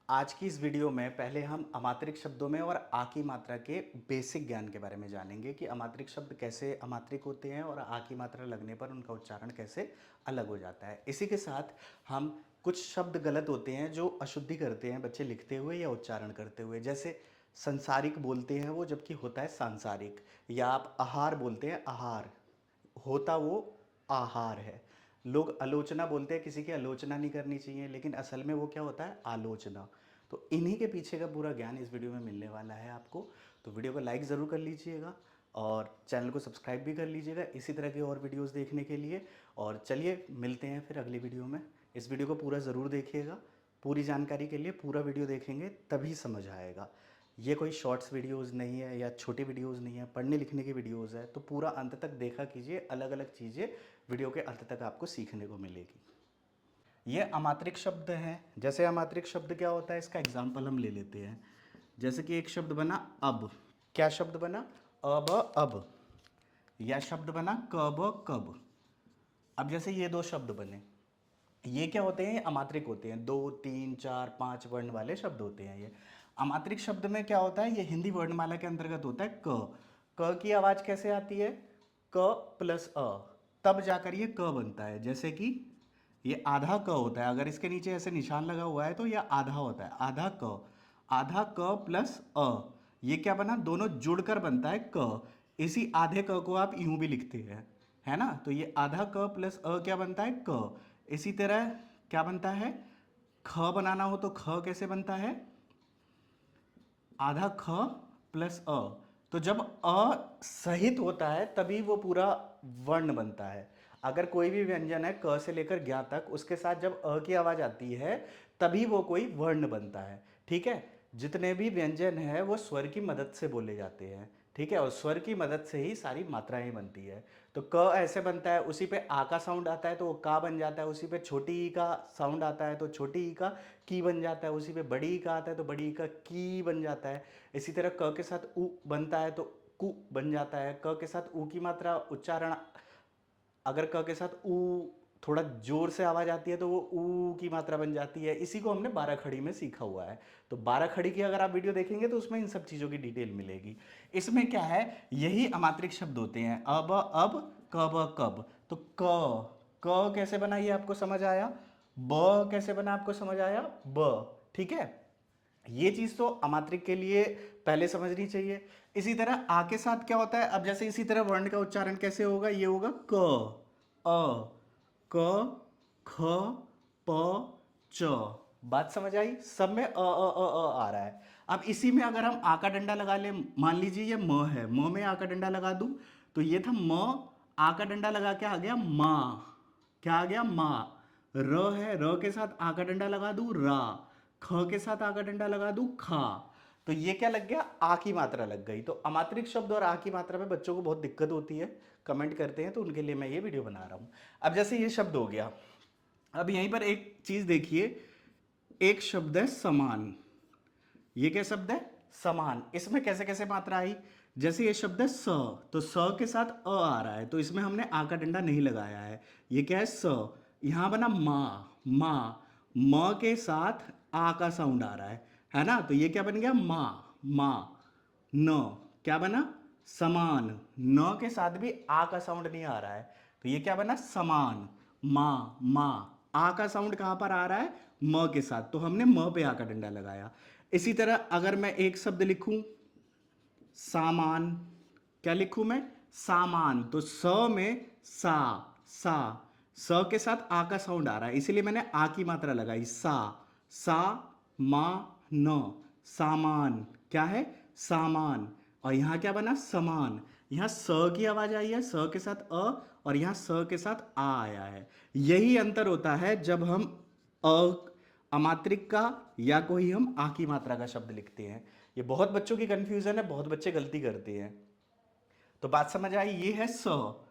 आज की इस वीडियो में पहले हम अमात्रिक शब्दों में और आ की मात्रा के बेसिक ज्ञान के बारे में जानेंगे कि अमात्रिक शब्द कैसे अमात्रिक होते हैं और आ की मात्रा लगने पर उनका उच्चारण कैसे अलग हो जाता है। इसी के साथ हम कुछ शब्द गलत होते हैं जो अशुद्धि करते हैं बच्चे लिखते हुए या उच्चारण करते हुए, जैसे संसारिक बोलते हैं वो जबकि होता है सांसारिक, या आप आहार बोलते हैं आहार, होता वो आहार है। लोग आलोचना बोलते हैं, किसी की आलोचना नहीं करनी चाहिए, लेकिन असल में वो क्या होता है, आलोचना। तो इन्हीं के पीछे का पूरा ज्ञान इस वीडियो में मिलने वाला है आपको। तो वीडियो को लाइक ज़रूर कर लीजिएगा और चैनल को सब्सक्राइब भी कर लीजिएगा इसी तरह के और वीडियोस देखने के लिए। और चलिए मिलते हैं फिर अगली वीडियो में। इस वीडियो को पूरा ज़रूर देखिएगा। पूरी जानकारी के लिए पूरा वीडियो देखेंगे तभी समझ आएगा। ये कोई शॉर्ट्स वीडियोस नहीं है या छोटी वीडियोस नहीं है, पढ़ने लिखने की वीडियोस है। तो पूरा अंत तक देखा कीजिए, अलग अलग चीज़ें वीडियो के अंत तक आपको सीखने को मिलेगी। ये अमात्रिक शब्द हैं। जैसे अमात्रिक शब्द क्या होता है, इसका एग्जाम्पल हम ले लेते हैं। जैसे कि एक शब्द बना अब, क्या शब्द बना, अब अब, या शब्द बना कब कब। अब जैसे ये दो शब्द बने, ये क्या होते हैं, ये अमात्रिक होते हैं, 2 3 4 5 वर्ण वाले शब्द होते हैं। ये अमात्रिक शब्द में क्या होता है, ये हिंदी वर्णमाला के अंतर्गत होता है। क की आवाज़ कैसे आती है, क प्लस अ, तब जाकर ये क बनता है। जैसे कि ये आधा क होता है, अगर इसके नीचे ऐसे निशान लगा हुआ है तो यह आधा होता है, आधा क प्लस अ, ये क्या बना, दोनों जुड़कर बनता है क। इसी आधे क को आप यूं भी लिखते हैं, है ना। तो ये आधा क प्लस अ क्या बनता है, क। इसी तरह क्या बनता है, ख बनाना हो तो ख कैसे बनता है, आधा ख प्लस अ। तो जब अ सहित होता है तभी वो पूरा वर्ण बनता है। अगर कोई भी व्यंजन है क से लेकर ज्ञ तक, उसके साथ जब अ की आवाज आती है तभी वो कोई वर्ण बनता है। ठीक है, जितने भी व्यंजन है वो स्वर की मदद से बोले जाते हैं। ठीक है, और स्वर की मदद से ही सारी मात्राएं बनती है। तो क ऐसे बनता है, उसी पे आ का साउंड आता है तो वो का बन जाता है, उसी पे छोटी ई का साउंड आता है तो छोटी ई का की बन जाता है, उसी पे बड़ी ई का आता है तो बड़ी ई का की बन जाता है। इसी तरह क के साथ उ बनता है तो कु बन जाता है। क के साथ उ की मात्रा उच्चारण, अगर क के साथ उ थोड़ा जोर से आवाज आती है तो वो ऊ की मात्रा बन जाती है। इसी को हमने 12 खड़ी में सीखा हुआ है। तो 12 खड़ी की अगर आप वीडियो देखेंगे तो उसमें इन सब चीजों की डिटेल मिलेगी। इसमें क्या है, यही अमात्रिक शब्द होते हैं, अब कब कब। तो क कैसे बना ये आपको समझ आया, ब कैसे बना आपको समझ आया, ब। ठीक है, ये चीज तो अमात्रिक के लिए पहले समझनी चाहिए। इसी तरह आ के साथ क्या होता है, अब जैसे इसी तरह वर्ण का उच्चारण कैसे होगा, ये होगा क, अ, क, ख, प, च। बात समझ आई, सब में आ रहा है। अब इसी में अगर हम आ का डंडा लगा ले, मान लीजिए ये म है, म में आ का डंडा लगा दूं तो ये था म, आ का डंडा लगा के आ गया माँ, क्या आ गया माँ। र है, र के साथ आ का डंडा लगा दूं रा, ख के साथ आ का डंडा लगा दूं खा, तो ये क्या लग गया, आ की मात्रा लग गई। तो अमात्रिक शब्द और आ की मात्रा में बच्चों को बहुत दिक्कत होती है, कमेंट करते हैं, तो उनके लिए मैं ये वीडियो बना रहा हूं। अब जैसे ये शब्द हो गया, अब यहीं पर एक चीज देखिए, एक शब्द है समान। ये क्या शब्द है, समान। इसमें कैसे कैसे मात्रा आई, जैसे ये शब्द है स, तो स के साथ अ आ रहा है तो इसमें हमने आ का डंडा नहीं लगाया है। ये क्या है, स, यहां बना मा, म के साथ आ का साउंड आ रहा है ना। तो ये क्या बन गया, मा। न क्या बना, समान, न के साथ भी आ का साउंड नहीं आ रहा है तो ये क्या बना, समान, मा। आ का साउंड कहां पर आ रहा है, म के साथ, तो हमने म पे आ का डंडा लगाया। इसी तरह अगर मैं एक शब्द लिखूं सामान, क्या लिखूं मैं, सामान, तो स में सा, स के साथ आ का साउंड आ रहा है इसीलिए मैंने आ की मात्रा लगाई, सा मा न, सामान, क्या है, सामान। और यहां क्या बना, समान। यहां स की आवाज आई है, स के साथ अ, और यहां स के साथ आ आया है। यही अंतर होता है जब हम अ अमात्रिक का या कोई हम आ की मात्रा का शब्द लिखते हैं। ये बहुत बच्चों की कंफ्यूजन है, बहुत बच्चे गलती करते हैं। तो बात समझ आई, ये है सा,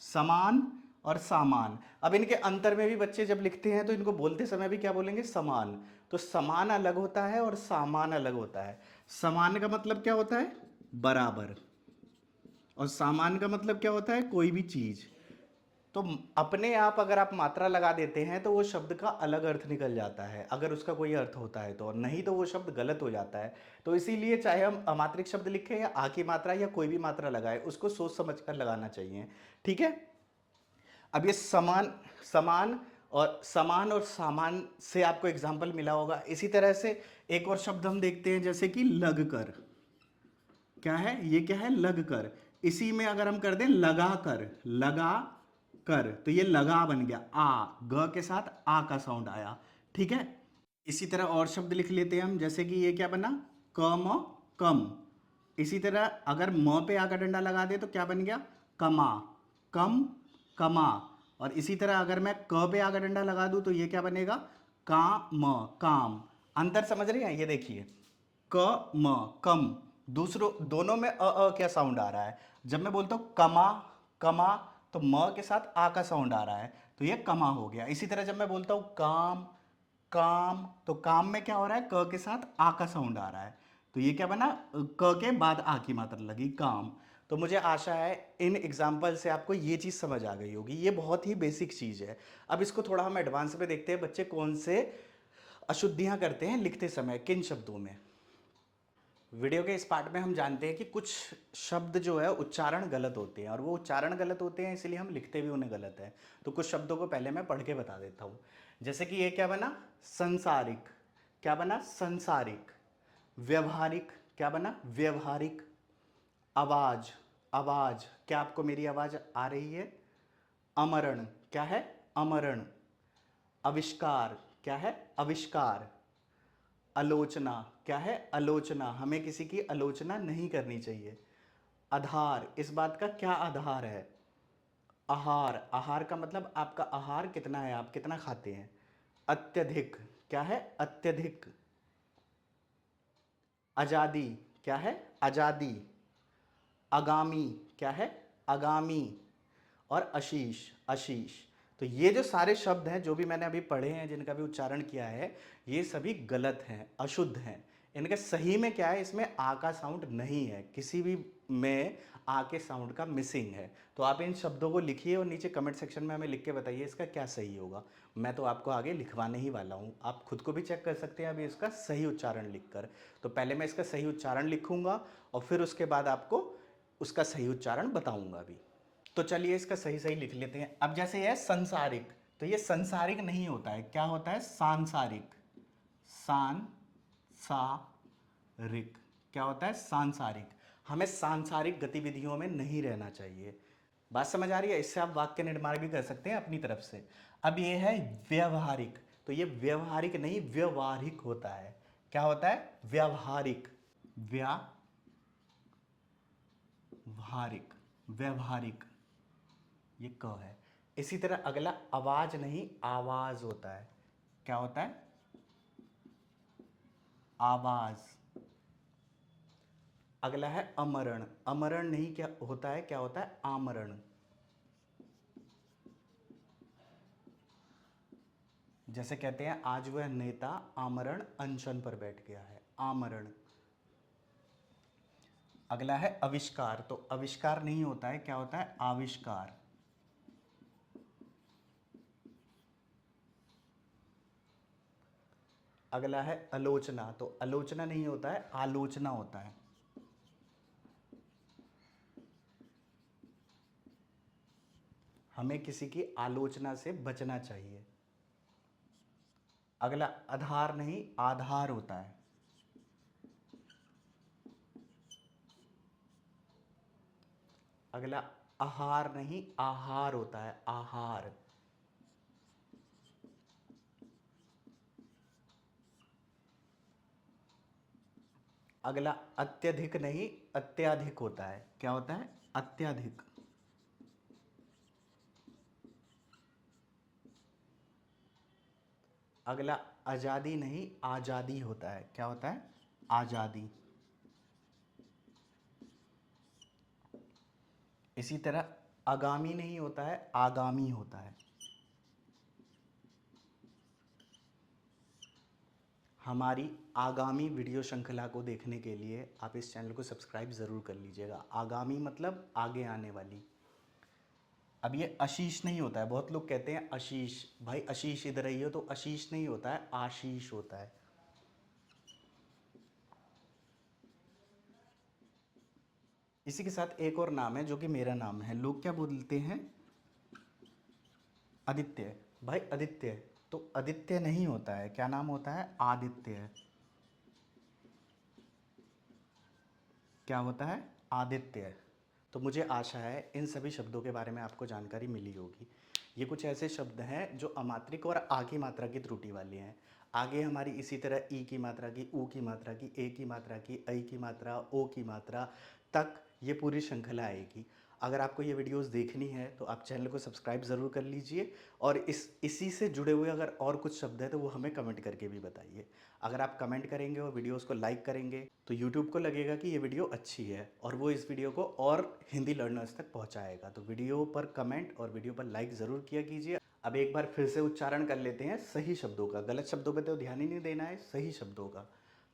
समान और सामान। अब इनके अंतर में भी बच्चे जब लिखते हैं तो इनको बोलते समय भी क्या बोलेंगे, समान। तो समान अलग होता है और सामान अलग होता है। समान का मतलब क्या होता है, बराबर, और सामान का मतलब क्या होता है, कोई भी चीज। तो अपने आप अगर आप मात्रा लगा देते हैं तो वो शब्द का अलग अर्थ निकल जाता है, अगर उसका कोई अर्थ होता है तो, नहीं तो वो शब्द गलत हो जाता है। तो इसीलिए चाहे हम अमात्रिक शब्द लिखें या आ की मात्रा या कोई भी मात्रा लगाए, उसको सोच समझ कर लगाना चाहिए। ठीक है। अब ये समान, समान और सामान से आपको एग्जाम्पल मिला होगा। इसी तरह से एक और शब्द हम देखते हैं, जैसे कि लग कर। क्या है ये? क्या है? लग कर। इसी में अगर हम कर दें लगा कर, लगा कर, तो ये लगा बन गया। आ, ग के साथ आ का साउंड आया। ठीक है। इसी तरह और शब्द लिख लेते हैं हम, जैसे कि ये क्या बना? कम, कम। इसी तरह अगर म पे आ का डंडा लगा दे तो क्या बन गया? कमा, कम, कमा। और इसी तरह अगर मैं क पे आ का डंडा लगा दूं तो ये क्या बनेगा? काम, काम। अंतर समझ रहे हैं? ये देखिए, क म, कम। दूसरों दोनों में क्या साउंड आ रहा है? जब मैं बोलता हूँ कमा, कमा, तो म के साथ आ का साउंड आ रहा है, तो ये कमा हो गया। इसी तरह जब मैं बोलता हूँ काम, काम, तो काम में क्या हो रहा है? क के साथ आ का साउंड आ रहा है, तो ये क्या बना? क के बाद आ की मात्रा लगी, काम। तो मुझे आशा है इन एग्जाम्पल से आपको ये चीज़ समझ आ गई होगी। ये बहुत ही बेसिक चीज़ है। अब इसको थोड़ा हम एडवांस में देखते हैं, बच्चे कौन से अशुद्धियां करते हैं लिखते समय, किन शब्दों में। वीडियो के इस पार्ट में हम जानते हैं कि कुछ शब्द जो है उच्चारण गलत होते हैं, और वो उच्चारण गलत होते हैं इसलिए हम लिखते भी उन्हें गलत है। तो कुछ शब्दों को पहले मैं पढ़ के बता देता हूँ। जैसे कि ये क्या बना? संसारिक। क्या बना? संसारिक। व्यवहारिक। क्या बना? व्यवहारिक। आवाज, आवाज। क्या आपको मेरी आवाज आ रही है? अमरण। क्या है? अमरण। आविष्कार। क्या है? आविष्कार। आलोचना। क्या है? आलोचना। हमें किसी की आलोचना नहीं करनी चाहिए। आधार। इस बात का क्या आधार है? आहार। आहार का मतलब आपका आहार कितना है, आप कितना खाते हैं। अत्यधिक। क्या है? अत्यधिक। आजादी। क्या है? आजादी। आगामी। क्या है? आगामी। और आशीष, आशीष। तो ये जो सारे शब्द हैं जो भी मैंने अभी पढ़े हैं, जिनका भी उच्चारण किया है, ये सभी गलत हैं, अशुद्ध हैं। इनके सही में क्या है? इसमें आ का साउंड नहीं है, किसी भी में आ के साउंड का मिसिंग है। तो आप इन शब्दों को लिखिए और नीचे कमेंट सेक्शन में हमें लिख के बताइए इसका क्या सही होगा। मैं तो आपको आगे लिखवाने ही वाला हूँ, आप खुद को भी चेक कर सकते हैं अभी इसका सही उच्चारण लिखकर। तो पहले मैं इसका सही उच्चारण लिखूंगा और फिर उसके बाद आपको उसका सही उच्चारण बताऊंगा भी। तो चलिए इसका सही सही लिख लेते हैं। अब जैसे यह संसारिक, तो ये संसारिक नहीं होता है, क्या होता है? सांसारिक। सांसारिक। क्या होता है? सांसारिक। हमें सांसारिक गतिविधियों में नहीं रहना चाहिए। बात समझ आ रही है? इससे आप वाक्य निर्माण भी कर सकते हैं अपनी तरफ से। अब ये है व्यवहारिक, तो ये व्यवहारिक नहीं व्यवहारिक होता है। क्या होता है? व्यवहारिक। व्यावहारिक, व्यवहारिक। ये क है। इसी तरह अगला आवाज नहीं आवाज होता है। क्या होता है? आवाज। अगला है अमरण। अमरण नहीं क्या होता है? क्या होता है? आमरण। जैसे कहते हैं आज वह नेता आमरण अनशन पर बैठ गया है, आमरण। अगला है आविष्कार, तो आविष्कार नहीं होता है, क्या होता है? आविष्कार। अगला है आलोचना, तो आलोचना नहीं होता है, आलोचना होता है। हमें किसी की आलोचना से बचना चाहिए। अगला आधार नहीं आधार होता है। अगला आहार नहीं आहार होता है, आहार। अगला अत्यधिक नहीं अत्याधिक होता है। क्या होता है? अत्याधिक। अगला आजादी नहीं आजादी होता है। क्या होता है? आजादी। इसी तरह आगामी नहीं होता है, आगामी होता है। हमारी आगामी वीडियो श्रृंखला को देखने के लिए आप इस चैनल को सब्सक्राइब ज़रूर कर लीजिएगा। आगामी मतलब आगे आने वाली। अब ये आशीष नहीं होता है, बहुत लोग कहते हैं आशीष, भाई आशीष इधर आइए, तो आशीष नहीं होता है, आशीष होता है। इसी के साथ एक और नाम है जो कि मेरा नाम है, लोग क्या बोलते हैं, आदित्य। भाई आदित्य, तो आदित्य नहीं होता है, क्या नाम होता है, आदित्य। क्या होता है, आदित्य। तो मुझे आशा है इन सभी शब्दों के बारे में आपको जानकारी मिली होगी। ये कुछ ऐसे शब्द हैं जो अमात्रिक और आ की मात्रा की त्रुटि वाले हैं। आगे हमारी इसी तरह ई की मात्रा की, ऊ की मात्रा की, ए की मात्रा की, ऐ की मात्रा, ओ की मात्रा तक ये पूरी श्रृंखला आएगी। अगर आपको ये वीडियोस देखनी है तो आप चैनल को सब्सक्राइब ज़रूर कर लीजिए, और इसी से जुड़े हुए अगर और कुछ शब्द हैं तो वो हमें कमेंट करके भी बताइए। अगर आप कमेंट करेंगे और वीडियोस को लाइक करेंगे तो यूट्यूब को लगेगा कि ये वीडियो अच्छी है, और वो इस वीडियो को और हिंदी लर्नर्स तक पहुंचाएगा। तो वीडियो पर कमेंट और वीडियो पर लाइक ज़रूर किया कीजिए। अब एक बार फिर से उच्चारण कर लेते हैं सही शब्दों का, गलत शब्दों पर तो ध्यान ही नहीं देना है, सही शब्दों का।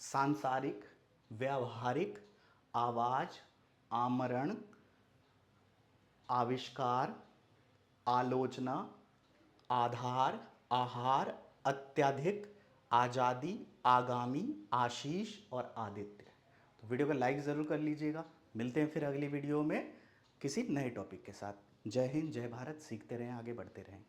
सांसारिक, व्यावहारिक, आवाज, आमरण, आविष्कार, आलोचना, आधार, आहार, अत्यधिक, आज़ादी, आगामी, आशीष और आदित्य। तो वीडियो को लाइक ज़रूर कर लीजिएगा। मिलते हैं फिर अगली वीडियो में किसी नए टॉपिक के साथ। जय हिंद, जय भारत, सीखते रहें, आगे बढ़ते रहें।